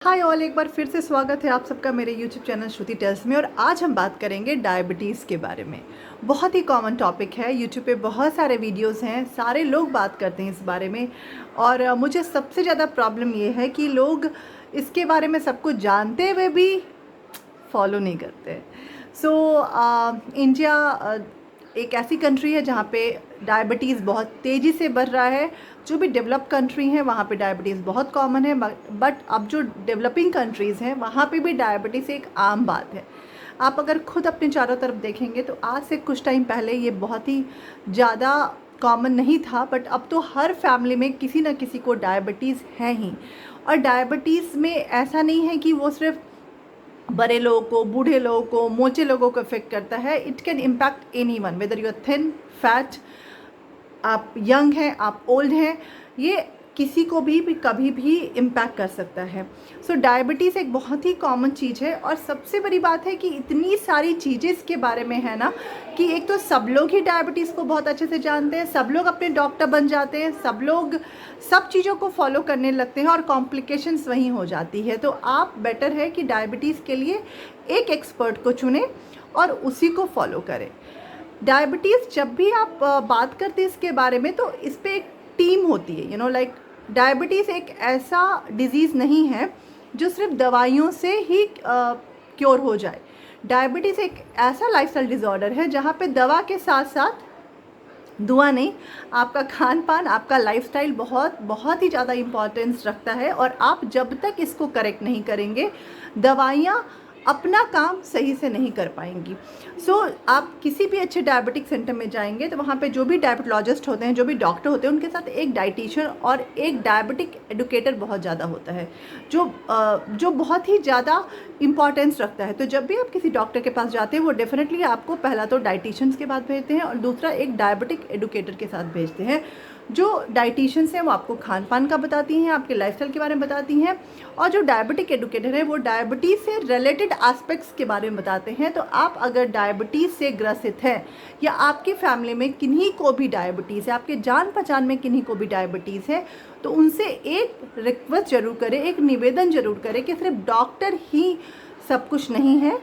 Hi all, एक बार फिर से स्वागत है आप सबका मेरे यूट्यूब चैनल श्रुति टेल्स में। और आज हम बात करेंगे डायबिटीज़ के बारे में। बहुत ही कॉमन टॉपिक है, यूट्यूब पे बहुत सारे वीडियोस हैं, सारे लोग बात करते हैं इस बारे में। और मुझे सबसे ज़्यादा प्रॉब्लम ये है कि लोग इसके बारे में सब कुछ जानते हुए भी फॉलो नहीं करते। इंडिया एक ऐसी कंट्री है जहाँ पे डायबिटीज़ बहुत तेज़ी से बढ़ रहा है। जो भी डेवलप कंट्री हैं वहाँ पे डायबिटीज़ बहुत कॉमन है, बट अब जो डेवलपिंग कंट्रीज़ हैं वहाँ पे भी डायबिटीज़ एक आम बात है। आप अगर खुद अपने चारों तरफ देखेंगे तो आज से कुछ टाइम पहले ये बहुत ही ज़्यादा कॉमन नहीं था, बट अब तो हर फैमिली में किसी न किसी को डायबिटीज़ है ही। और डायबिटीज़ में ऐसा नहीं है कि वो सिर्फ बड़े लोगों को, बूढ़े लोगों को, मोटे लोगों को इफेक्ट करता है। It can impact anyone, whether you are thin, fat, आप यंग हैं, आप ओल्ड हैं, ये किसी को भी कभी भी इम्पैक्ट कर सकता है। सो डायबिटीज़ एक बहुत ही कॉमन चीज़ है। और सबसे बड़ी बात है कि इतनी सारी चीज़ें इसके बारे में है ना, कि एक तो सब लोग ही डायबिटीज़ को बहुत अच्छे से जानते हैं, सब लोग अपने डॉक्टर बन जाते हैं, सब लोग सब चीज़ों को फॉलो करने लगते हैं और कॉम्प्लिकेशंस वहीं हो जाती है। तो आप बेटर है कि डायबिटीज़ के लिए एक एक्सपर्ट को चुनें और उसी को फॉलो करें। डायबिटीज़ जब भी आप बात करते हैं इसके बारे में, तो इस पे एक टीम होती है, लाइक डायबिटीज़ एक ऐसा डिज़ीज़ नहीं है जो सिर्फ दवाइयों से ही क्योर हो जाए। डायबिटीज़ एक ऐसा लाइफस्टाइल डिज़ॉर्डर है जहाँ पे दवा के साथ साथ दुआ नहीं, आपका खान पान, आपका लाइफस्टाइल बहुत बहुत ही ज़्यादा इम्पोर्टेंस रखता है। और आप जब तक इसको करेक्ट नहीं करेंगे, दवाइयाँ अपना काम सही से नहीं कर पाएंगी। आप किसी भी अच्छे डायबिटिक सेंटर में जाएंगे तो वहाँ पे जो भी डायबिटोलॉजिस्ट होते हैं, जो भी डॉक्टर होते हैं, उनके साथ एक डाइटिशियन और एक डायबिटिक एडुकेटर बहुत ज़्यादा होता है, जो बहुत ही ज़्यादा इम्पॉर्टेंस रखता है। तो जब भी आप किसी डॉक्टर के पास जाते हैं, वो डेफिनेटली आपको पहला तो डाइटिशियंस के पास भेजते हैं और दूसरा एक डायबिटिक एडुकेटर के साथ भेजते हैं। जो डाइटिशियंस हैं वो आपको खान पान का बताती हैं, आपके लाइफस्टाइल के बारे में बताती हैं, और जो डायबिटिक एडुकेटर है वो डायबिटीज़ से रिलेटेड एस्पेक्ट्स के बारे में बताते हैं। तो आप अगर डायबिटीज़ से ग्रसित हैं या आपकी फैमिली में किन्हीं को भी डायबिटीज़ है, आपके जान पहचान में किन्हीं को भी डायबिटीज़ है, तो उनसे एक रिक्वेस्ट ज़रूर करें, एक निवेदन ज़रूर करें कि सिर्फ डॉक्टर ही सब कुछ नहीं है।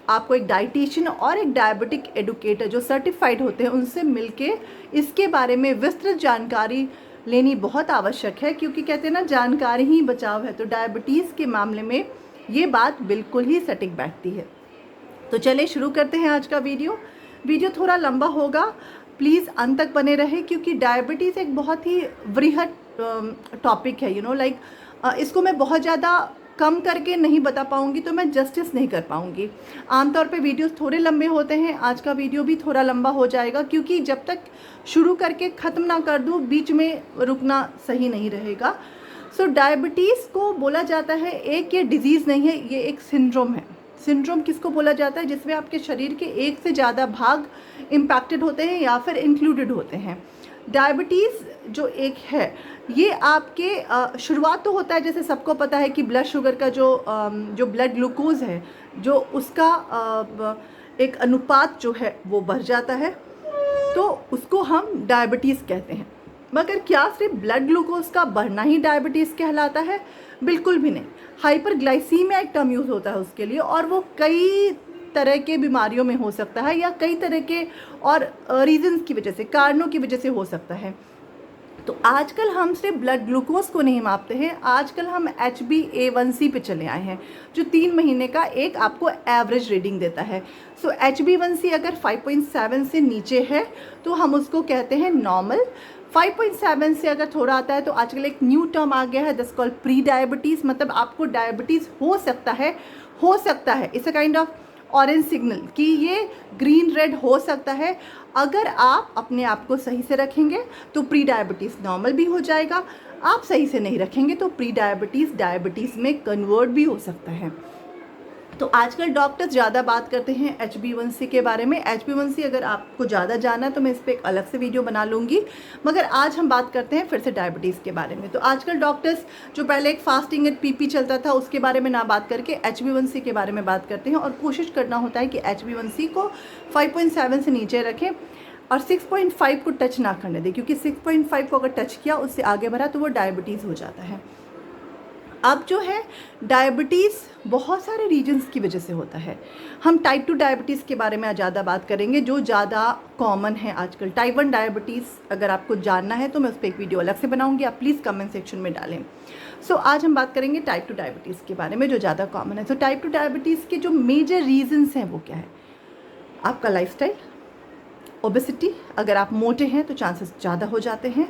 आपको एक डाइटिशियन और एक डायबिटिक एडुकेटर जो सर्टिफाइड होते हैं उनसे मिलके इसके बारे में विस्तृत जानकारी लेनी बहुत आवश्यक है, क्योंकि कहते हैं ना, जानकारी ही बचाव है। तो डायबिटीज़ के मामले में ये बात बिल्कुल ही सटीक बैठती है। तो चलिए शुरू करते हैं आज का वीडियो थोड़ा लंबा होगा, प्लीज़ अंत तक बने रहे, क्योंकि डायबिटीज़ एक बहुत ही वृहद टॉपिक है। लाइक इसको मैं बहुत ज़्यादा कम करके नहीं बता पाऊँगी, तो मैं जस्टिस नहीं कर पाऊँगी। आमतौर पे वीडियोस थोड़े लंबे होते हैं, आज का वीडियो भी थोड़ा लंबा हो जाएगा, क्योंकि जब तक शुरू करके ख़त्म ना कर दूँ, बीच में रुकना सही नहीं रहेगा। डायबिटीज़ को बोला जाता है, एक ये डिज़ीज़ नहीं है, ये एक सिंड्रोम है। सिंड्रोम किसको बोला जाता है? जिसमें आपके शरीर के एक से ज़्यादा भाग इम्पैक्टेड होते हैं या फिर इंक्लूडेड होते हैं। डायबिटीज़ जो एक है, ये आपके शुरुआत तो होता है, जैसे सबको पता है कि ब्लड शुगर का जो ब्लड ग्लूकोज़ है, जो उसका एक अनुपात जो है वो बढ़ जाता है, तो उसको हम डायबिटीज़ कहते हैं। मगर क्या सिर्फ ब्लड ग्लूकोज का बढ़ना ही डायबिटीज़ कहलाता है? बिल्कुल भी नहीं। हाइपरग्लाइसीमिया एक टर्म यूज़ होता है उसके लिए, और वो कई तरह के बीमारियों में हो सकता है या कई तरह के और रीजंस की वजह से, कारणों की वजह से हो सकता है। तो आजकल हम सिर्फ ब्लड ग्लूकोज को नहीं मापते हैं, आजकल हम HbA1c पे चले आए हैं, जो 3 महीने का एक आपको एवरेज रीडिंग देता है। HbA1c अगर 5.7 से नीचे है तो हम उसको कहते हैं नॉर्मल। 5.7 से अगर थोड़ा आता है तो आजकल एक न्यू टर्म आ गया है, दैट्स कॉल्ड प्री डायबिटीज़। मतलब आपको डायबिटीज़ हो सकता है। It's a kind of orange signal कि ये ग्रीन रेड हो सकता है। अगर आप अपने आप को सही से रखेंगे तो प्री डायबिटीज़ नॉर्मल भी हो जाएगा, आप सही से नहीं रखेंगे तो प्री डायबिटीज़ में कन्वर्ट भी हो सकता है। तो आजकल डॉक्टर्स ज़्यादा बात करते हैं HbA1c के बारे में। HbA1c अगर आपको ज़्यादा जानना है तो मैं इस पर एक अलग से वीडियो बना लूँगी, मगर आज हम बात करते हैं फिर से डायबिटीज़ के बारे में। तो आजकल डॉक्टर्स जो पहले एक फास्टिंग एट PP चलता था, उसके बारे में ना बात करके HbA1c के बारे में बात करते हैं, और कोशिश करना होता है कि HbA1c को 5.7 से नीचे रखें और 6.5 को टच ना करने दें, क्योंकि 6.5 को अगर टच किया, उससे आगे बढ़ा तो वो डायबिटीज़ हो जाता है। अब जो है डायबिटीज़ बहुत सारे रीजन्स की वजह से होता है। हम टाइप 2 डायबिटीज़ के बारे में आज ज़्यादा बात करेंगे, जो ज़्यादा कॉमन है आजकल। टाइप 1 डायबिटीज़ अगर आपको जानना है तो मैं उस पर एक वीडियो अलग से बनाऊंगी, आप प्लीज़ कमेंट सेक्शन में डालें। आज हम बात करेंगे टाइप 2 डायबिटीज़ के बारे में, जो ज़्यादा कॉमन है। टाइप 2 डायबिटीज़ के जो मेजर रीजन्स हैं वो क्या है? आपका लाइफस्टाइल, ओबेसिटी, अगर आप मोटे हैं तो चांसेस ज़्यादा हो जाते हैं।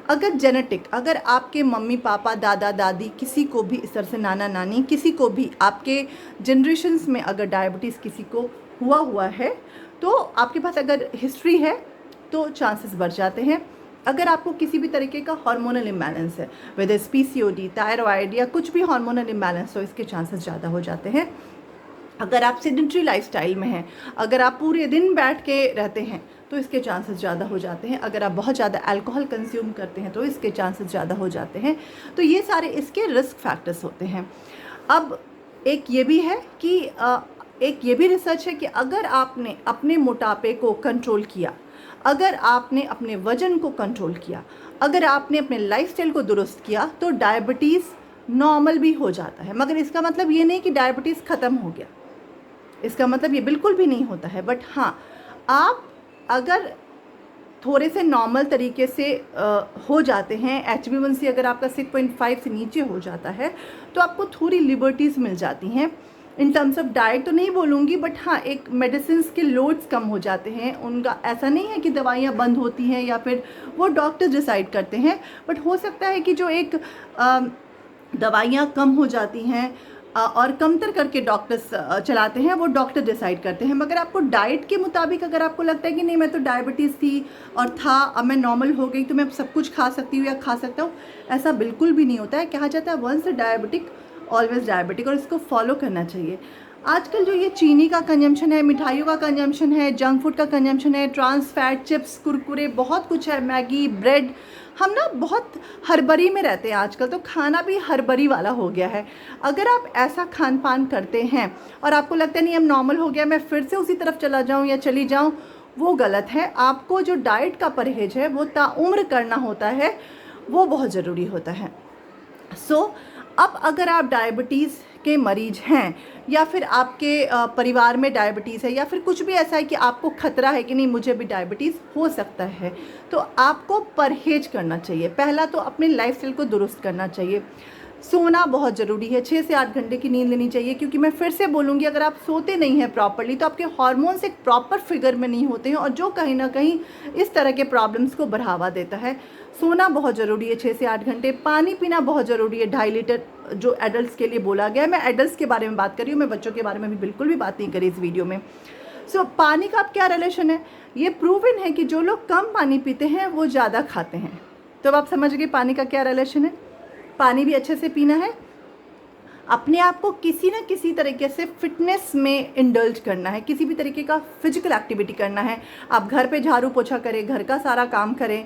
अगर जेनेटिक, अगर आपके मम्मी पापा दादा दादी किसी को भी इस तरह से, नाना नानी किसी को भी आपके जनरेशन्स में अगर डायबिटीज़ किसी को हुआ है तो आपके पास अगर हिस्ट्री है तो चांसेस बढ़ जाते हैं। अगर आपको किसी भी तरीके का हार्मोनल इम्बैलेंस है, वेदर पीसीओडी, थायराइड या कुछ भी हार्मोनल इम्बैलेंस, तो इसके चांसेस ज़्यादा हो जाते हैं। अगर आप सेडेंटरी लाइफस्टाइल में हैं, अगर आप पूरे दिन बैठ के रहते हैं तो इसके चांसेस ज़्यादा हो जाते हैं। अगर आप बहुत ज़्यादा अल्कोहल कंज्यूम करते हैं तो इसके चांसेस ज़्यादा हो जाते हैं। तो ये सारे इसके रिस्क फैक्टर्स होते हैं। अब एक ये भी है कि एक ये भी रिसर्च है कि अगर आपने अपने मोटापे को कंट्रोल किया, अगर आपने अपने वज़न को कंट्रोल किया, अगर आपने अपने लाइफस्टाइल को दुरुस्त किया तो डायबिटीज़ नॉर्मल भी हो जाता है। मगर इसका मतलब ये नहीं कि डायबिटीज़ ख़त्म हो गया, इसका मतलब ये बिल्कुल भी नहीं होता है। बट हाँ, आप अगर थोड़े से नॉर्मल तरीके से हो जाते हैं, HbA1c अगर आपका 6.5 से नीचे हो जाता है तो आपको थोड़ी लिबर्टीज़ मिल जाती हैं। इन टर्म्स ऑफ डाइट तो नहीं बोलूँगी, बट हाँ, एक मेडिसिन के लोड्स कम हो जाते हैं उनका। ऐसा नहीं है कि दवाइयाँ बंद होती हैं या फिर वो डॉक्टर्स डिसाइड करते हैं, बट हो सकता है कि जो एक दवाइयाँ कम हो जाती हैं और कमतर करके डॉक्टर्स चलाते हैं, वो डॉक्टर डिसाइड करते हैं। मगर आपको डाइट के मुताबिक अगर आपको लगता है कि नहीं, मैं तो डायबिटीज़ थी और था, अब मैं नॉर्मल हो गई तो मैं सब कुछ खा सकती हूँ या खा सकता हूँ, ऐसा बिल्कुल भी नहीं होता है। कहा जाता है वंस डायबिटिक ऑलवेज डायबिटिक, और इसको फॉलो करना चाहिए। आजकल जो ये चीनी का कंजम्पशन है, मिठाइयों का कंजम्पशन है, जंक फूड का कंजम्पशन है, ट्रांस फैट, चिप्स, कुरकुरे, बहुत कुछ है, मैगी, ब्रेड, हम ना बहुत हड़बड़ी में रहते हैं आजकल, तो खाना भी हड़बड़ी वाला हो गया है। अगर आप ऐसा खान पान करते हैं और आपको लगता है नहीं अब नॉर्मल हो गया, मैं फिर से उसी तरफ चला जाऊं या चली जाऊं, वो गलत है। आपको जो डाइट का परहेज है वो ताउम्र करना होता है, वो बहुत ज़रूरी होता है। अब अगर आप डायबिटीज़ के मरीज हैं या फिर आपके परिवार में डायबिटीज़ है या फिर कुछ भी ऐसा है कि आपको खतरा है कि नहीं मुझे भी डायबिटीज़ हो सकता है, तो आपको परहेज करना चाहिए। पहला तो अपने लाइफस्टाइल को दुरुस्त करना चाहिए। सोना बहुत ज़रूरी है, 6 से 8 घंटे की नींद लेनी चाहिए, क्योंकि मैं फिर से बोलूँगी, अगर आप सोते नहीं हैं प्रॉपर्ली तो आपके हार्मोन्स एक प्रॉपर फिगर में नहीं होते हैं, और जो कहीं ना कहीं इस तरह के प्रॉब्लम्स को बढ़ावा देता है। सोना बहुत ज़रूरी है, 6 से 8 घंटे। पानी पीना बहुत ज़रूरी है, 2.5 लीटर, जो एडल्ट्स के लिए बोला गया है। मैं एडल्ट्स के बारे में बात कर रही हूँ, मैं बच्चों के बारे में भी बिल्कुल भी बात नहीं करी इस वीडियो में। पानी का अब क्या रिलेशन है? ये प्रूवन है कि जो लोग कम पानी पीते हैं वो ज़्यादा खाते हैं। तो अब आप समझ गए पानी का क्या रिलेशन है। पानी भी अच्छे से पीना है, अपने आप को किसी न किसी तरीके से फिटनेस में इंडल्ज करना है, किसी भी तरीके का फिजिकल एक्टिविटी करना है। आप घर पे झाड़ू पोछा करें, घर का सारा काम करें,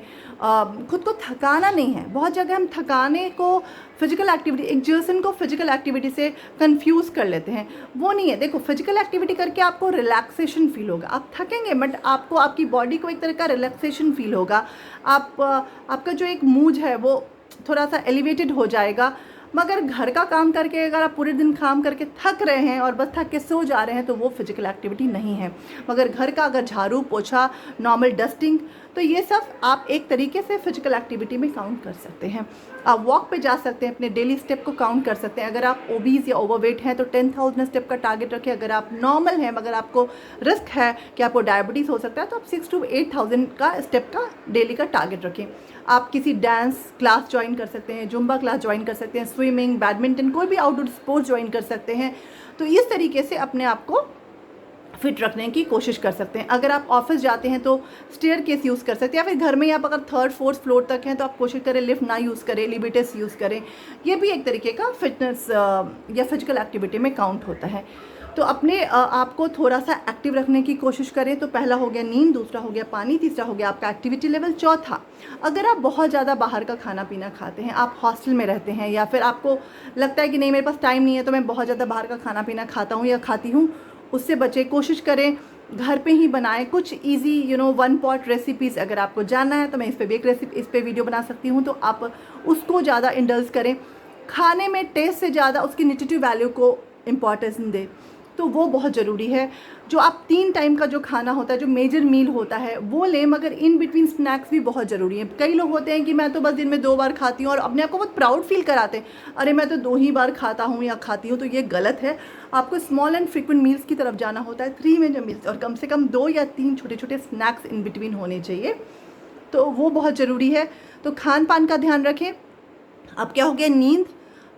खुद को थकाना नहीं है। बहुत जगह हम थकाने को फिजिकल एक्टिविटी, एक्सर्शन को फिजिकल एक्टिविटी से कंफ्यूज कर लेते हैं, वो नहीं है। देखो, फिजिकल एक्टिविटी करके आपको रिलैक्सेशन फील होगा, आप थकेंगे बट आपको, आपकी बॉडी को एक तरह का रिलैक्सेशन फील होगा। आपका जो एक मूड है वो थोड़ा सा एलिवेटेड हो जाएगा। मगर घर का काम करके अगर आप पूरे दिन काम करके थक रहे हैं और बस थक के सो जा रहे हैं तो वो फिजिकल एक्टिविटी नहीं है। मगर घर का अगर झाड़ू पोछा, नॉर्मल डस्टिंग, तो ये सब आप एक तरीके से फिजिकल एक्टिविटी में काउंट कर सकते हैं। आप वॉक पे जा सकते हैं, अपने डेली स्टेप को काउंट कर सकते हैं। अगर आप ओबीज या ओवरवेट हैं तो 10,000 स्टेप का टारगेट रखें। अगर आप नॉर्मल हैं मगर आपको रिस्क है कि आपको डायबिटीज़ हो सकता है तो आप 6 to 8,000 का स्टेप का डेली का टारगेट रखें। आप किसी डांस क्लास ज्वाइन कर सकते हैं, जुम्बा क्लास ज्वाइन कर सकते हैं, स्विमिंग, बैडमिंटन, कोई भी आउटडोर स्पोर्ट्स ज्वाइन कर सकते हैं। तो इस तरीके से अपने आप को फिट रखने की कोशिश कर सकते हैं। अगर आप ऑफिस जाते हैं तो स्टेयर केस यूज़ कर सकते हैं, या फिर घर में आप अगर 3rd 4th फ्लोर तक हैं तो आप कोशिश करें लिफ्ट ना यूज़ करें, एलिवेटर्स यूज़ करें। ये भी एक तरीके का फिटनेस या फिजिकल एक्टिविटी में काउंट होता है। तो अपने आप को थोड़ा सा एक्टिव रखने की कोशिश करें। तो पहला हो गया नींद, दूसरा हो गया पानी, तीसरा हो गया आपका एक्टिविटी लेवल। चौथा, अगर आप बहुत ज़्यादा बाहर का खाना पीना खाते हैं, आप हॉस्टल में रहते हैं या फिर आपको लगता है कि नहीं मेरे पास टाइम नहीं है तो मैं बहुत ज़्यादा बाहर का खाना पीना खाता हूँ या खाती हूँ, उससे बचे। कोशिश करें घर पे ही बनाएं कुछ इजी 1 पॉट रेसिपीज़। अगर आपको जानना है तो मैं इस पे भी एक रेसिपी, इस पे वीडियो बना सकती हूँ, तो आप उसको ज़्यादा इंडल्ज करें। खाने में टेस्ट से ज़्यादा उसकी न्यूट्रिटिव वैल्यू को इम्पोर्टेंस दे, तो वो बहुत ज़रूरी है। जो आप 3 टाइम का जो खाना होता है, जो मेजर मील होता है वो लें, मगर इन बिटवीन स्नैक्स भी बहुत ज़रूरी है। कई लोग होते हैं कि मैं तो बस दिन में 2 बार खाती हूँ और अपने आप को बहुत प्राउड फील कराते हैं, अरे मैं तो 2 ही बार खाता हूँ या खाती हूँ, तो ये गलत है। आपको स्मॉल एंड फ्रिक्वेंट मील्स की तरफ जाना होता है, 3 मेजर मील्स, और कम से कम 2 या 3 छोटे छोटे स्नैक्स इन बिटवीन होने चाहिए, तो वो बहुत ज़रूरी है। तो खान पान का ध्यान रखें। अब क्या हो गया, नींद,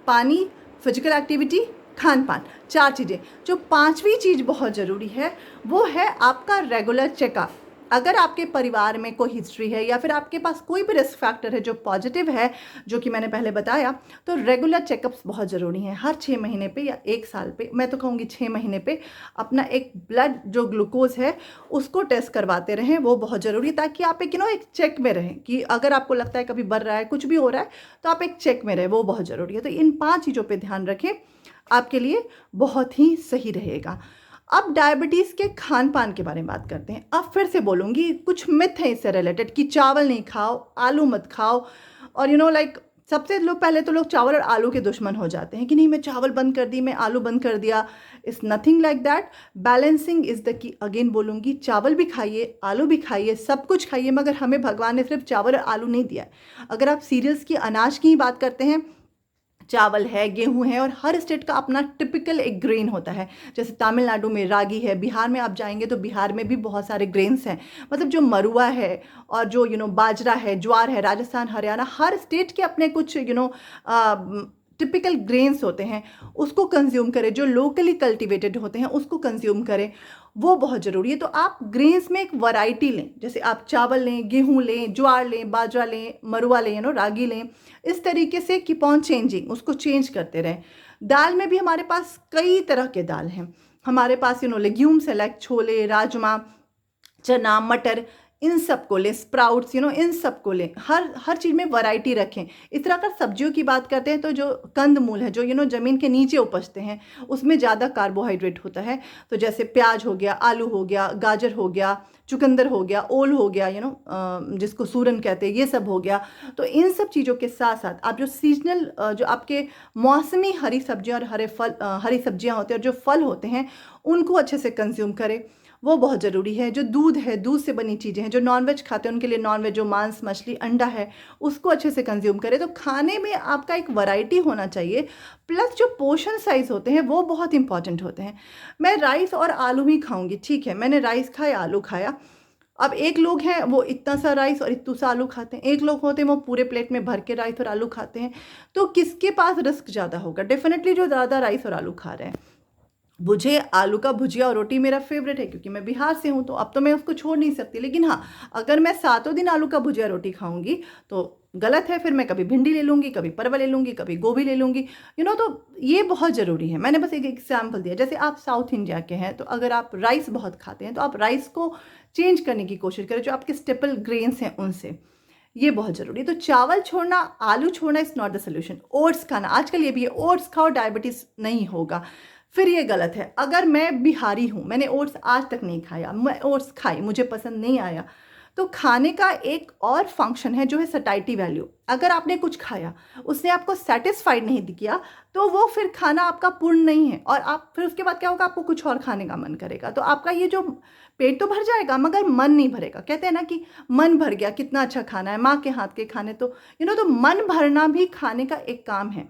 पानी, फिजिकल एक्टिविटी, खान पान, 4 चीज़ें। जो 5वीं चीज़ बहुत ज़रूरी है वो है आपका रेगुलर चेकअप। अगर आपके परिवार में कोई हिस्ट्री है या फिर आपके पास कोई भी रिस्क फैक्टर है जो पॉजिटिव है, जो कि मैंने पहले बताया, तो रेगुलर चेकअप्स बहुत ज़रूरी हैं। हर 6 महीने पे या 1 साल पे, मैं तो कहूँगी 6 महीने पे, अपना एक ब्लड जो ग्लूकोज है उसको टेस्ट करवाते रहें, वो बहुत ज़रूरी है, ताकि आप एक चेक में रहें कि अगर आपको लगता है कभी बढ़ रहा है, कुछ भी हो रहा है, तो आप एक चेक में रहें, वो बहुत ज़रूरी है। तो इन 5 चीज़ों पर ध्यान रखें, आपके लिए बहुत ही सही रहेगा। अब डायबिटीज़ के खान पान के बारे में बात करते हैं। अब फिर से बोलूँगी, कुछ मिथ है इससे रिलेटेड कि चावल नहीं खाओ, आलू मत खाओ, और सबसे लोग, पहले तो लोग चावल और आलू के दुश्मन हो जाते हैं कि नहीं मैं चावल बंद कर दी, मैं आलू बंद कर दिया। It's nothing like that. Balancing is the key. Again बोलूँगी, चावल भी खाइए, आलू भी खाइए, सब कुछ खाइए, मगर हमें भगवान ने सिर्फ चावल और आलू नहीं दिया है। अगर आप सीरियल्स की, अनाज की ही बात करते हैं, चावल है, गेहूं है, और हर स्टेट का अपना टिपिकल एक ग्रेन होता है। जैसे तमिलनाडु में रागी है, बिहार में आप जाएंगे तो बिहार में भी बहुत सारे ग्रेन्स हैं, मतलब जो मरुआ है और जो बाजरा है, ज्वार है, राजस्थान, हरियाणा, हर स्टेट के अपने कुछ टिपिकल ग्रेन्स होते हैं, उसको कंज्यूम करें। जो लोकली कल्टिवेटेड होते हैं उसको कंज्यूम करें, वो बहुत ज़रूरी है। तो आप ग्रेन्स में एक वैरायटी लें, जैसे आप चावल लें, गेहूं लें, ज्वार लें, बाजरा लें, मरुआ लें, रागी लें, इस तरीके से कीप ऑन चेंजिंग, उसको चेंज करते रहें। दाल में भी हमारे पास कई तरह के दाल हैं। हमारे पास लेग्यूम्स है, लाइक छोले, राजमा, चना, मटर, इन सब को लें, स्प्राउट्स, इन सब को लें। हर चीज़ में वैरायटी रखें। इस तरह का सब्जियों की बात करते हैं तो जो कंदमूल है, जो ज़मीन के नीचे उपजते हैं, उसमें ज़्यादा कार्बोहाइड्रेट होता है। तो जैसे प्याज हो गया, आलू हो गया, गाजर हो गया, चुकंदर हो गया, ओल हो गया, जिसको सूरन कहते हैं, ये सब हो गया। तो इन सब चीज़ों के साथ साथ आप जो सीजनल, जो आपके मौसमी हरी सब्जियां और हरी सब्जियां होती हैं और जो फल होते हैं, उनको अच्छे से कंज्यूम करें, वो बहुत ज़रूरी है। जो दूध है, दूध से बनी चीज़ें हैं, जो नॉनवेज खाते हैं उनके लिए नॉनवेज, जो मांस, मछली, अंडा है, उसको अच्छे से कंज्यूम करें। तो खाने में आपका एक वैरायटी होना चाहिए, प्लस जो पोर्शन साइज़ होते हैं वो बहुत इंपॉर्टेंट होते हैं। मैं राइस और आलू ही खाऊंगी, ठीक है, मैंने राइस खाया, आलू खाया। अब एक लोग हैं वो इतना सा राइस और इतना सा आलू खाते हैं, एक लोग होते हैं वो पूरे प्लेट में भर के राइस और आलू खाते हैं। तो किसके पास रिस्क ज़्यादा होगा? डेफिनेटली जो ज़्यादा राइस और आलू खा रहे हैं। मुझे आलू का भुजिया और रोटी मेरा फेवरेट है, क्योंकि मैं बिहार से हूँ, तो अब तो मैं उसको छोड़ नहीं सकती। लेकिन हाँ, अगर मैं 7 दिन आलू का भुजिया रोटी खाऊंगी तो गलत है। फिर मैं कभी भिंडी ले लूँगी, कभी परवल ले लूँगी, कभी गोभी ले लूँगी, तो ये बहुत ज़रूरी है। मैंने बस एक एग्जाम्पल दिया। जैसे आप साउथ इंडिया के हैं, तो अगर आप राइस बहुत खाते हैं तो आप राइस को चेंज करने की कोशिश करें, जो आपके स्टेपल ग्रेन्स हैं उनसे, ये बहुत ज़रूरी है। तो चावल छोड़ना, आलू छोड़ना is not the solution. Oats खाना, आजकल ये भी है, ओट्स खाओ डायबिटीज़ नहीं होगा, फिर ये गलत है। अगर मैं बिहारी हूँ, मैंने ओट्स आज तक नहीं खाया, मैं ओट्स खाई, मुझे पसंद नहीं आया, तो खाने का एक और फंक्शन है जो है सटाइटी वैल्यू। अगर आपने कुछ खाया, उसने आपको सेटिस्फाइड नहीं किया, तो वो फिर खाना आपका पूर्ण नहीं है, और आप फिर उसके बाद क्या होगा, आपको कुछ और खाने का मन करेगा। तो आपका ये जो पेट तो भर जाएगा मगर मन नहीं भरेगा। कहते हैं ना कि मन भर गया, कितना अच्छा खाना है, माँ के हाथ के खाने। तो तो मन भरना भी खाने का एक काम है।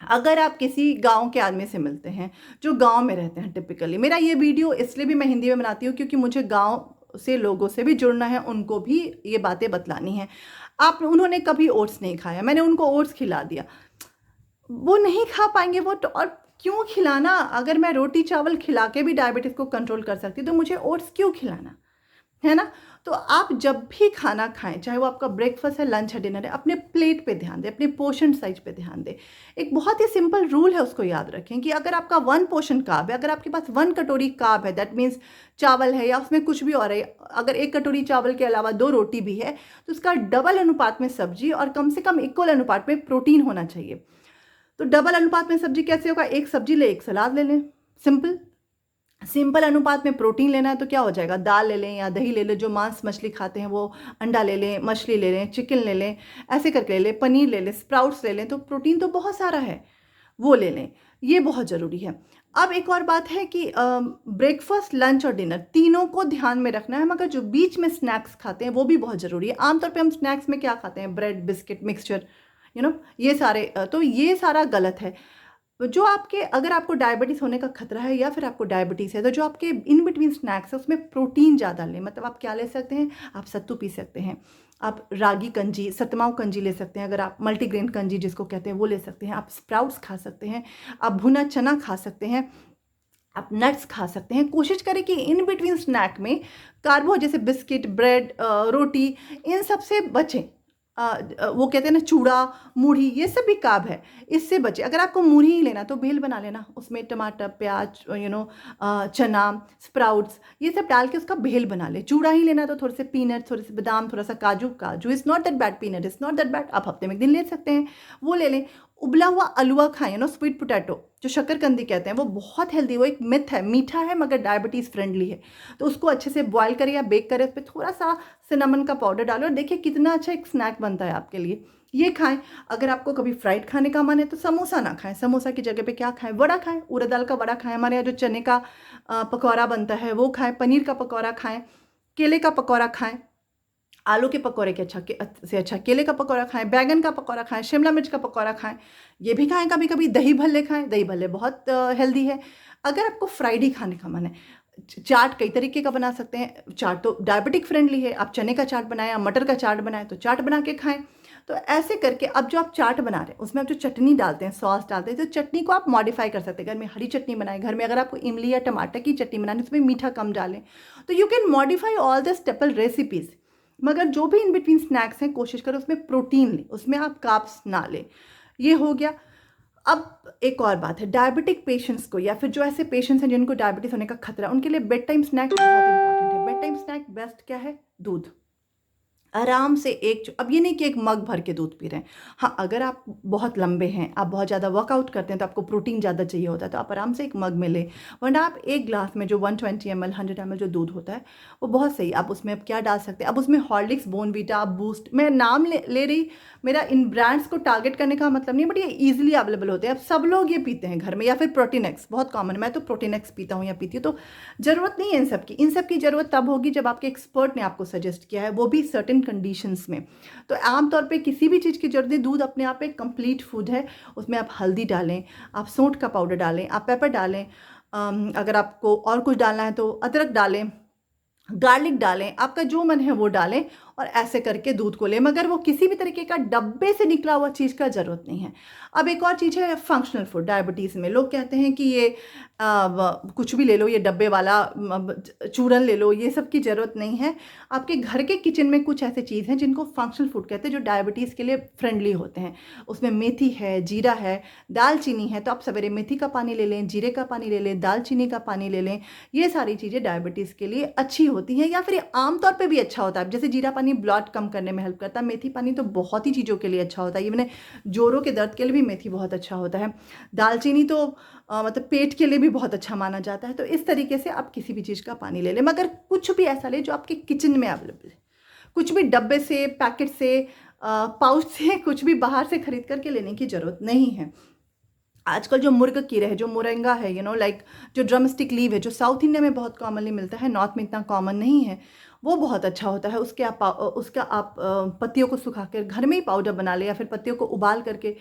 अगर आप किसी गांव के आदमी से मिलते हैं जो गांव में रहते हैं, टिपिकली, मेरा ये वीडियो इसलिए भी मैं हिंदी में बनाती हूँ क्योंकि मुझे गांव से लोगों से भी जुड़ना है, उनको भी ये बातें बतलानी है। उन्होंने कभी ओट्स नहीं खाया, मैंने उनको ओट्स खिला दिया, वो नहीं खा पाएंगे वो तो। और क्यों खिलाना? अगर मैं रोटी चावल खिला के भी डायबिटीज़ को कंट्रोल कर सकती तो मुझे ओट्स क्यों खिलाना, है ना? तो आप जब भी खाना खाएं, चाहे वो आपका ब्रेकफास्ट है, लंच है, डिनर है, अपने प्लेट पे ध्यान दें, अपने पोर्शन साइज पे ध्यान दें। एक बहुत ही सिंपल रूल है, उसको याद रखें कि अगर आपका 1 पोर्शन कार्ब है, अगर आपके पास 1 कटोरी कार्ब है, दैट मीन्स चावल है या उसमें कुछ भी और है, अगर 1 कटोरी चावल के अलावा 2 रोटी भी है, तो उसका डबल अनुपात में सब्जी और कम से कम इक्वल अनुपात में प्रोटीन होना चाहिए। तो डबल अनुपात में सब्जी कैसे होगा? 1 सब्जी ले, 1 सलाद ले लें, सिंपल। सिंपल अनुपात में प्रोटीन लेना है तो क्या हो जाएगा, दाल ले लें या दही ले लें, जो मांस मछली खाते हैं वो अंडा ले लें, मछली ले लें, चिकन ले लें, ऐसे करके ले लें, पनीर ले लें, स्प्राउट्स ले लें, तो प्रोटीन तो बहुत सारा है, वो ले लें, ये बहुत ज़रूरी है। अब एक और बात है कि ब्रेकफास्ट, लंच और डिनर तीनों को ध्यान में रखना है, मगर जो बीच में स्नैक्स खाते हैं वो भी बहुत ज़रूरी है। आमतौर पे हम स्नैक्स में क्या खाते हैं, ब्रेड, बिस्किट, मिक्सचर, ये सारे, तो ये सारा गलत है। जो आपके, अगर आपको डायबिटीज़ होने का खतरा है या फिर आपको डायबिटीज़ है, तो जो आपके इन बिटवीन स्नैक्स है उसमें प्रोटीन ज़्यादा लें। मतलब आप क्या ले सकते हैं, आप सत्तू पी सकते हैं, आप रागी कंजी, सतमाऊ कंजी ले सकते हैं, अगर आप मल्टीग्रेन कंजी जिसको कहते हैं वो ले सकते हैं, आप स्प्राउट्स खा सकते हैं, आप भुना चना खा सकते हैं, आप नट्स खा सकते हैं। कोशिश करें कि इन बिटवीन स्नैक में कार्बो, जैसे बिस्किट, ब्रेड, रोटी, इन सब से बचें। वो कहते हैं ना चूड़ा, मूढ़ी, ये सब भी कार्ब है, इससे बचें। अगर आपको मूढ़ी ही लेना तो भेल बना लेना, उसमें टमाटर, प्याज, चना, स्प्राउट्स, ये सब डाल के उसका भेल बना ले। चूड़ा ही लेना तो थोड़े से पीनट, थोड़े से बादाम, थोड़ा सा काजू, is not that bad, peanut is not that bad, आप हफ्ते में एक दिन ले सकते हैं, वो ले लें। उबला हुआ अलुआ खाएं, स्वीट पोटैटो, जो शक्करकंदी कहते हैं, वो बहुत हेल्दी, वो एक मिथ है, मीठा है मगर डायबिटीज़ फ्रेंडली है। तो उसको अच्छे से बॉयल करें या बेक करें, उस पर थोड़ा सा सिनेमन का पाउडर डालो और देखिए कितना अच्छा एक स्नैक बनता है आपके लिए, ये खाएं। अगर आपको कभी फ्राइड खाने का मन है तो समोसा ना खाएं, समोसा की जगह पे क्या खाएं, वड़ा खाएं, उड़द दाल का वड़ा खाएं, हमारे यहाँ जो चने का पकौड़ा बनता है वो खाएं, पनीर का पकौड़ा खाएं, केले का पकौड़ा खाएं, आलू के पकौड़े के से अच्छा केले का पकौड़ा खाएं, बैगन का पकौड़ा खाएं, शिमला मिर्च का पकौड़ा खाएं, ये भी खाएं। कभी कभी दही भल्ले खाएं, दही भल्ले बहुत हेल्दी है। अगर आपको फ्राइड ही खाने का मन है, चाट कई तरीके का बना सकते हैं, चाट तो डायबिटिक फ्रेंडली है, आप चने का चाट बनाएं, मटर का चाट बनाएं तो चाट बना के खाएं। तो ऐसे करके अब जो आप चाट बना रहे हैं उसमें आप जो चटनी डालते हैं, सॉस डालते हैं, तो चटनी को आप मॉडिफाई कर सकते हैं। घर में हरी चटनी बनाएं, घर में अगर आपको इमली या टमाटर की चटनी बनानी उसमें मीठा कम डालें, तो you can modify all the staple recipes. मगर जो भी इन बिटवीन स्नैक्स हैं कोशिश करो उसमें प्रोटीन लें, उसमें आप कार्ब्स ना लें, ये हो गया। अब एक और बात है, डायबिटिक पेशेंट्स को या फिर जो ऐसे पेशेंट्स हैं जिनको डायबिटीज़ होने का खतरा है, उनके लिए बेड टाइम स्नैक बहुत इंपॉर्टेंट है। बेड टाइम स्नैक बेस्ट क्या है, दूध, आराम से अब ये नहीं कि एक मग भर के दूध पी रहे हैं। हाँ, अगर आप बहुत लंबे हैं, आप बहुत ज़्यादा वर्कआउट करते हैं तो आपको प्रोटीन ज़्यादा चाहिए होता है, तो आप आराम से एक मग में लें, वरना आप एक ग्लास में जो 120 ml 100 ml जो दूध होता है वो बहुत सही। आप उसमें अब क्या डाल सकते हैं, अब उसमें हॉर्लिक्स, बोर्नवीटा, बूस्ट, मैं नाम ले रही, मेरा इन ब्रांड्स को टारगेट करने का मतलब नहीं, बट ये ईजिली अवेलेबल होते हैं, अब सब लोग ये पीते हैं घर में। या फिर प्रोटीन एक्स बहुत कॉमन है, मैं तो प्रोटीन एक्स पीता हूँ या पीती हूँ। तो ज़रूरत नहीं है इन सब की ज़रूरत तब होगी जब आपके एक्सपर्ट ने आपको सजेस्ट किया है, वो भी सर्टेन कंडीशंस में। तो आमतौर पे किसी भी चीज़ की जरूरत नहीं, दूध अपने आप एक कंप्लीट फूड है। उसमें आप हल्दी डालें, आप सौंठ का पाउडर डालें, आप पेपर डालें, अगर आपको और कुछ डालना है तो अदरक डालें, गार्लिक डालें, आपका जो मन है वो डालें, और ऐसे करके दूध को लें। मगर वो किसी भी तरीके का डब्बे से निकला हुआ चीज़ का ज़रूरत नहीं है। अब एक और चीज़ है फंक्शनल फूड डायबिटीज़ में, लोग कहते हैं कि ये कुछ भी ले लो, ये डब्बे वाला चूरन ले लो, ये सब की ज़रूरत नहीं है। आपके घर के किचन में कुछ ऐसे चीज़ हैं जिनको फंक्शनल फूड कहते हैं, जो डायबिटीज़ के लिए फ्रेंडली होते हैं। उसमें मेथी है, जीरा है, दालचीनी है, तो आप सवेरे मेथी का पानी ले लें, जीरे का पानी ले लें, दालचीनी का पानी ले लें, ये सारी चीज़ें डायबिटीज़ के लिए अच्छी होती हैं। या फिर आमतौर पर भी अच्छा होता है, जैसे जीरा पानी ब्लड कम करने में हेल्प करता है, मेथी पानी तो बहुत ही चीज़ों के लिए अच्छा होता है, इवन जोड़ों के दर्द के लिए भी मेथी बहुत अच्छा होता है। दालचीनी तो मतलब पेट के लिए भी बहुत अच्छा माना जाता है। तो इस तरीके से आप किसी भी चीज़ का पानी ले लें, मगर कुछ भी ऐसा ले जो आपके किचन में अवेलेबल है। कुछ भी डब्बे से, पैकेट से, पाउच से, कुछ भी बाहर से खरीद करके लेने की ज़रूरत नहीं है। आजकल जो मुर्ग कीरे है, जो मोरिंगा है, लाइक जो ड्रमस्टिक लीव है, जो साउथ इंडिया में बहुत कॉमनली मिलता है, नॉर्थ में इतना कॉमन नहीं है, वो बहुत अच्छा होता है। उसका आप पत्तियों को सुखा कर घर में ही पाउडर बना लें, या फिर पत्तियों को उबाल करके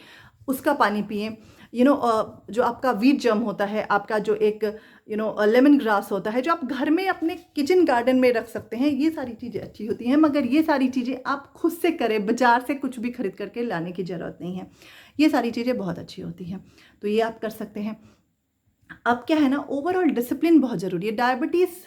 उसका पानी पिएं। जो आपका वीट जम होता है, आपका जो एक लेमन ग्रास होता है, जो आप घर में अपने किचन गार्डन में रख सकते हैं, ये सारी चीज़ें अच्छी होती हैं। मगर ये सारी चीज़ें आप खुद से करें, बाजार से कुछ भी खरीद करके लाने की ज़रूरत नहीं है। ये सारी चीज़ें बहुत अच्छी होती हैं, तो ये आप कर सकते हैं। अब क्या है ना, ओवरऑल डिसिप्लिन बहुत ज़रूरी है। डायबिटीज़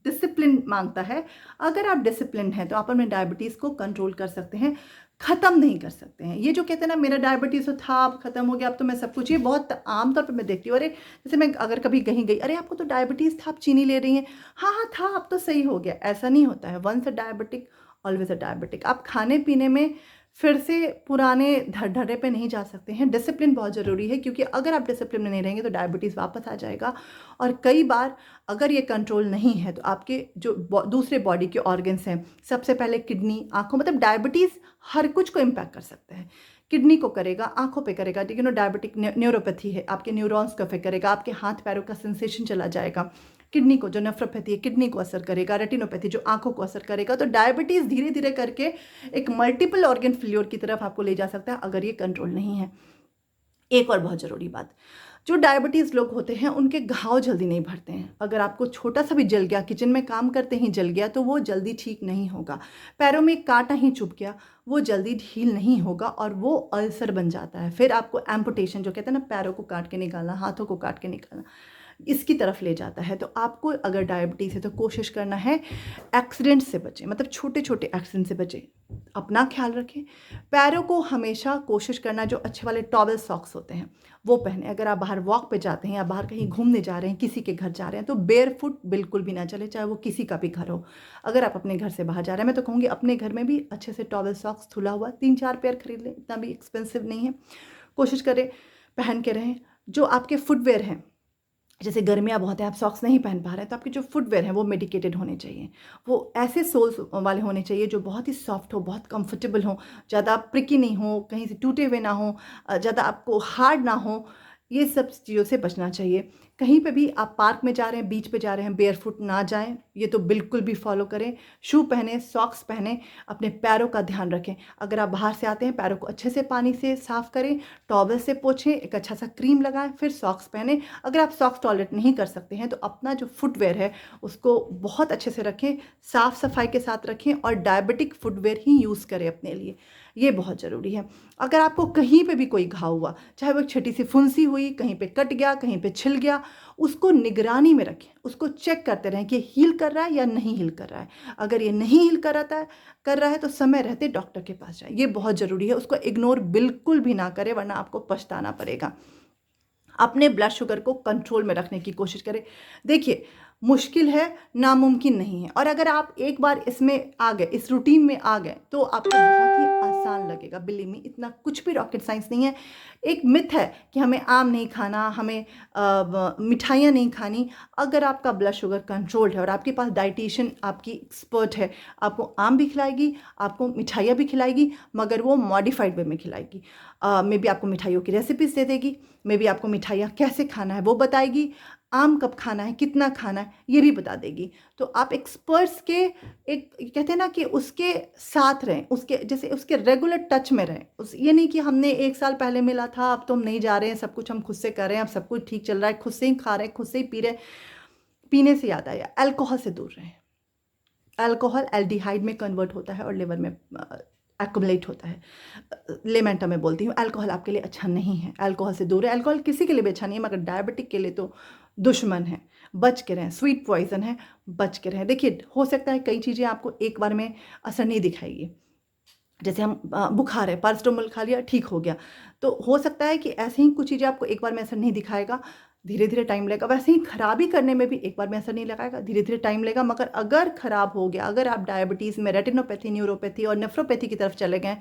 डिसिप्लिन मांगता है। अगर आप डिसिप्लिन हैं तो आप अपने डायबिटीज़ को कंट्रोल कर सकते हैं, ख़त्म नहीं कर सकते हैं। ये जो कहते हैं ना, मेरा डायबिटीज़ तो था, अब ख़त्म हो गया, अब तो मैं सब कुछ, ये बहुत आमतौर पे मैं देखती हूँ। अरे जैसे मैं अगर कभी कहीं गई, अरे आपको तो डायबिटीज़ था, आप चीनी ले रही हैं, हाँ हाँ था, अब तो सही हो गया, ऐसा नहीं होता है। Once a diabetic always a diabetic. आप खाने पीने में फिर से पुराने ढर्रे पे नहीं जा सकते हैं। डिसिप्लिन बहुत ज़रूरी है, क्योंकि अगर आप डिसिप्लिन में नहीं रहेंगे तो डायबिटीज़ वापस आ जाएगा। और कई बार अगर ये कंट्रोल नहीं है तो आपके जो दूसरे बॉडी के ऑर्गन्स हैं, सबसे पहले किडनी, आँखों, मतलब डायबिटीज़ हर कुछ को इम्पैक्ट कर सकता है। किडनी को करेगा, आँखों पे करेगा, ठीक है ना, डायबिटिक न्यूरोपैथी है, आपके न्यूरॉन्स को अफेक्ट करेगा, आपके हाथ पैरों का सेंसेशन चला जाएगा। किडनी को, जो नेफ्रोपैथी है, किडनी को असर करेगा, रेटिनोपैथी जो आंखों को असर करेगा। तो डायबिटीज़ धीरे धीरे करके एक मल्टीपल ऑर्गन फेल्योर की तरफ आपको ले जा सकता है अगर ये कंट्रोल नहीं है। एक और बहुत ज़रूरी बात, जो डायबिटीज़ लोग होते हैं उनके घाव जल्दी नहीं भरते हैं। अगर आपको छोटा सा भी जल गया, किचन में काम करते ही जल गया, तो वो जल्दी ठीक नहीं होगा। पैरों में एक कांटा ही चुभ गया, वो जल्दी ढील नहीं होगा और वो अल्सर बन जाता है। फिर आपको एम्पुटेशन, जो कहते हैं ना, पैरों को काट के निकालना, हाथों को काट के निकालना, इसकी तरफ ले जाता है। तो आपको अगर डायबिटीज़ है तो कोशिश करना है एक्सीडेंट से बचें, मतलब छोटे छोटे एक्सीडेंट से बचें, अपना ख्याल रखें। पैरों को हमेशा कोशिश करना, जो अच्छे वाले टॉवेल सॉक्स होते हैं वो पहने। अगर आप बाहर वॉक पे जाते हैं या बाहर कहीं घूमने जा रहे हैं, किसी के घर जा रहे हैं, तो बेयर फुट बिल्कुल भी ना चले, चाहे वो किसी का भी घर हो। अगर आप अपने घर से बाहर जा रहे हैं, मैं तो कहूँगी अपने घर में भी अच्छे से टॉवेल सॉक्स धुला हुआ 3-4 पेयर खरीद लें, इतना भी एक्सपेंसिव नहीं है। कोशिश करें पहन के रहें। जो आपके फुटवेयर हैं, जैसे गर्मियाँ बहुत हैं, आप सॉक्स नहीं पहन पा रहे हैं, तो आपके जो फुटवेयर हैं वो मेडिकेटेड होने चाहिए। वो ऐसे सोल्स वाले होने चाहिए जो बहुत ही सॉफ्ट हो, बहुत कंफर्टेबल हो, ज़्यादा प्रिकी नहीं हो, कहीं से टूटे हुए ना हो, ज़्यादा आपको हार्ड ना हो। ये सब चीज़ों से बचना चाहिए। कहीं पे भी आप पार्क में जा रहे हैं, बीच पे जा रहे हैं, बेयरफुट ना जाएं, ये तो बिल्कुल भी फॉलो करें। शू पहने, सॉक्स पहने, अपने पैरों का ध्यान रखें। अगर आप बाहर से आते हैं, पैरों को अच्छे से पानी से साफ़ करें, टॉवल से पोंछें, एक अच्छा सा क्रीम लगाएं, फिर सॉक्स पहने। अगर आप सॉक्स टॉलरेट नहीं कर सकते हैं तो अपना जो फुटवेयर है उसको बहुत अच्छे से रखें, साफ़ सफाई के साथ रखें और डायबिटिक फुटवेयर ही यूज़ करें अपने लिए। ये बहुत ज़रूरी है। अगर आपको कहीं पे भी कोई घाव हुआ, चाहे वो एक छोटी सी फुंसी हुई, कहीं पे कट गया, कहीं पे छिल गया, उसको निगरानी में रखें, उसको चेक करते रहें कि हील कर रहा है या नहीं हील कर रहा है। अगर ये नहीं हील कर रहा है तो समय रहते डॉक्टर के पास जाए, ये बहुत ज़रूरी है। उसको इग्नोर बिल्कुल भी ना करें, वरना आपको पछताना पड़ेगा। अपने ब्लड शुगर को कंट्रोल में रखने की कोशिश करें। देखिए, मुश्किल है, नामुमकिन नहीं है, और अगर आप एक बार इसमें आ गए, इस रूटीन में आ गए, तो आपको बहुत ही आसान लगेगा। बिलीव मी, इतना कुछ भी रॉकेट साइंस नहीं है। एक मिथ है कि हमें आम नहीं खाना, हमें मिठाइयाँ नहीं खानी। अगर आपका ब्लड शुगर कंट्रोल्ड है और आपके पास डाइटिशियन आपकी एक्सपर्ट है, आपको आम भी खिलाएगी, आपको मिठाइयाँ भी खिलाएगी, मगर वो मॉडिफाइड वे में खिलाएगी। मे बी आपको मिठाइयों की रेसिपीज़ दे देगी, मे बी आपको मिठाइयाँ कैसे खाना है वो बताएगी, आम कब खाना है, कितना खाना है, ये भी बता देगी। तो आप एक्सपर्ट्स के, एक कहते हैं ना कि उसके साथ रहें, उसके जैसे उसके रेगुलर टच में रहें। ये नहीं कि हमने 1 साल पहले मिला था, अब तो हम नहीं जा रहे हैं, सब कुछ हम खुद से कर रहे हैं, अब सब कुछ ठीक चल रहा है, खुद से ही खा रहे हैं, खुद से ही पी रहे हैं। पीने से याद आया, अल्कोहल से दूर रहें। अल्कोहल एल्डिहाइड में कन्वर्ट होता है और लिवर में एक्युमुलेट होता है। लेमेंट में बोलती हूँ, अल्कोहल आपके लिए अच्छा नहीं है, अल्कोहल से दूर है। अल्कोहल किसी के लिए भी अच्छा नहीं है, मगर डायबिटिक के लिए तो दुश्मन है, बच के रहें। स्वीट पॉइजन है, बच के रहें। देखिए, हो सकता है कई चीज़ें आपको एक बार में असर नहीं दिखाएगी। जैसे हम बुखार है, पैरासिटामोल खा लिया, ठीक हो गया, तो हो सकता है कि ऐसे ही कुछ चीज़ें आपको एक बार में असर नहीं दिखाएगा, धीरे धीरे टाइम लगेगा। वैसे ही खराबी करने में भी एक बार में असर नहीं लगाएगा, धीरे धीरे टाइम लगेगा। मगर अगर खराब हो गया, अगर आप डायबिटीज़ में रेटिनोपैथी, न्यूरोपैथी और नेफ्रोपैथी की तरफ चले गए,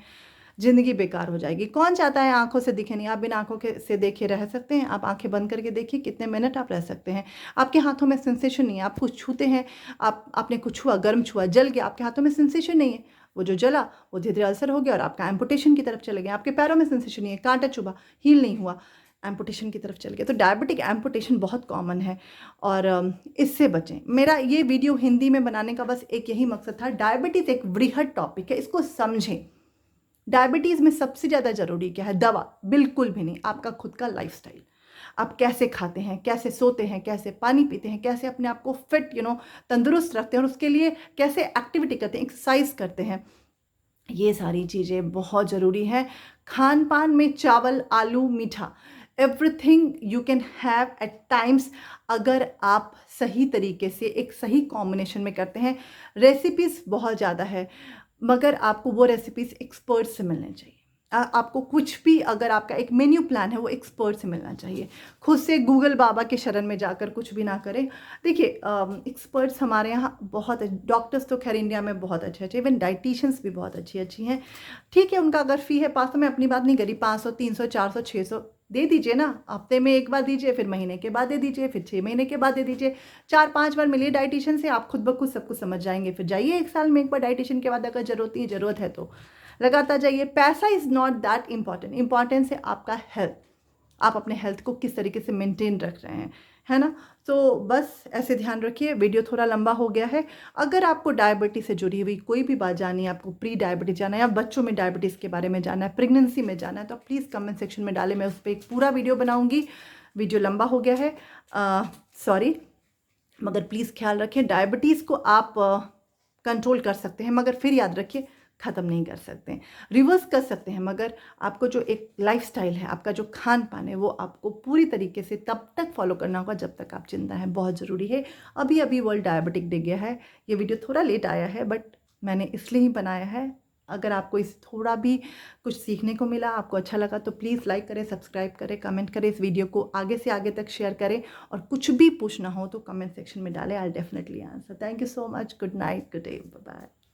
ज़िंदगी बेकार हो जाएगी। कौन चाहता है आंखों से दिखे नहीं? आप बिना आंखों के से देखे रह सकते हैं? आप आंखें बंद करके देखिए, कितने मिनट आप रह सकते हैं। आपके हाथों में सेंसेशन नहीं है, आप कुछ छूते हैं, आपने कुछ छुआ, गर्म छुआ, जल गया, आपके हाथों में सेंसेशन नहीं है, वो जो जला वो धीरे धीरे अल्सर हो गया और आपका एम्पुटेशन की तरफ चले गए। आपके पैरों में सेंसेशन नहीं है, कांटा चुभा, हील नहीं हुआ, एम्पुटेशन की तरफ चल गया। तो डायबिटिक एम्पुटेशन बहुत कॉमन है और इससे बचें। मेरा ये वीडियो हिंदी में बनाने का बस एक यही मकसद था। डायबिटीज़ एक वृहद टॉपिक है, इसको समझें। डायबिटीज़ में सबसे ज़्यादा ज़रूरी क्या है? दवा बिल्कुल भी नहीं, आपका खुद का लाइफस्टाइल। आप कैसे खाते हैं, कैसे सोते हैं, कैसे पानी पीते हैं, कैसे अपने आप को फिट तंदुरुस्त रखते हैं, और उसके लिए कैसे एक्टिविटी करते हैं, एक्सरसाइज करते हैं। ये सारी चीज़ें बहुत ज़रूरी हैं। खान पान में चावल, आलू, मीठा, everything you can have at times, अगर आप सही तरीके से एक सही कॉम्बिनेशन में करते हैं। रेसिपीज़ बहुत ज़्यादा है, मगर आपको वो रेसिपीज़ एक्सपर्ट से मिलनी चाहिए। आपको कुछ भी अगर आपका एक मेन्यू प्लान है वो एक्सपर्ट से मिलना चाहिए। खुद से गूगल बाबा के शरण में जाकर कुछ भी ना करें। देखिए एक्सपर्ट्स हमारे यहाँ बहुत डॉक्टर्स तो खैर इंडिया में बहुत अच्छे अच्छे, इवन डाइटिशियंस भी बहुत अच्छी अच्छी हैं। ठीक है, उनका अगर फ़ी है 500, मैं अपनी बात नहीं करी, 500 300 400 600 दे दीजिए ना। हफ्ते में एक बार दीजिए, फिर महीने के बाद दे दीजिए, फिर 6 महीने के बाद दे दीजिए। 4-5 बार मिलिए डाइटिशियन से, आप खुद ब खुद सब कुछ समझ जाएंगे। फिर जाइए 1 साल में एक बार डाइटिशियन के बाद, अगर ज़रूरत है तो लगातार जाइए। पैसा is not that important, importance है आपका हेल्थ। आप अपने हेल्थ को किस तरीके से मेंटेन रख रहे हैं, है ना। तो बस ऐसे ध्यान रखिए। वीडियो थोड़ा लंबा हो गया है। अगर आपको डायबिटीज़ से जुड़ी हुई कोई भी बात जाननी है, आपको प्री डायबिटीज़ जानना है या बच्चों में डायबिटीज़ के बारे में जानना है, प्रेगनेंसी में जानना है, तो प्लीज़ कमेंट सेक्शन में डालें, मैं उस पर एक पूरा वीडियो बनाऊँगी। वीडियो लंबा हो गया है, सॉरी, मगर प्लीज़ ख्याल रखें, डायबिटीज़ को आप कंट्रोल कर सकते हैं, मगर फिर याद रखिए ख़त्म नहीं कर सकते हैं। रिवर्स कर सकते हैं, मगर आपको जो एक लाइफस्टाइल है, आपका जो खान पान है, वो आपको पूरी तरीके से तब तक फॉलो करना होगा जब तक आप जिंदा हैं। बहुत ज़रूरी है। अभी अभी वर्ल्ड डायबिटिक डे गया है। ये वीडियो थोड़ा लेट आया है, बट मैंने इसलिए ही बनाया है। अगर आपको इस थोड़ा भी कुछ सीखने को मिला, आपको अच्छा लगा, तो प्लीज़ लाइक करें, सब्सक्राइब करें, कमेंट करें, इस वीडियो को आगे से आगे तक शेयर करें, और कुछ भी पूछना हो तो कमेंट सेक्शन में डालें। I will definitely answer. Thank you so much. Good night, good day, bye bye.